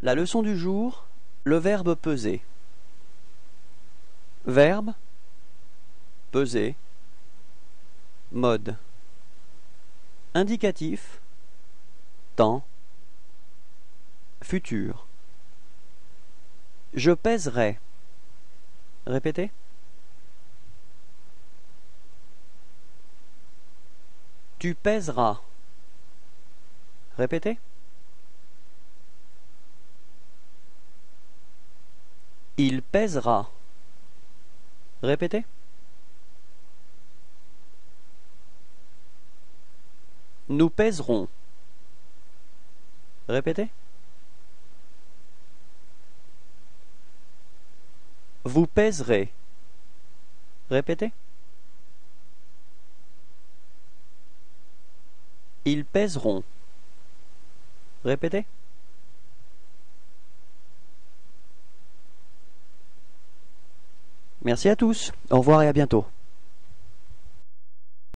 La leçon du jour, le verbe peser. Verbe, peser. Mode. Indicatif, temps. Futur. Je pèserai. Répétez. Tu pèseras. Répétez. Il pèsera. Répétez. Nous pèserons. Répétez. Vous pèserez. Répétez. Ils pèseront. Répétez. Merci à tous. Au revoir et à bientôt.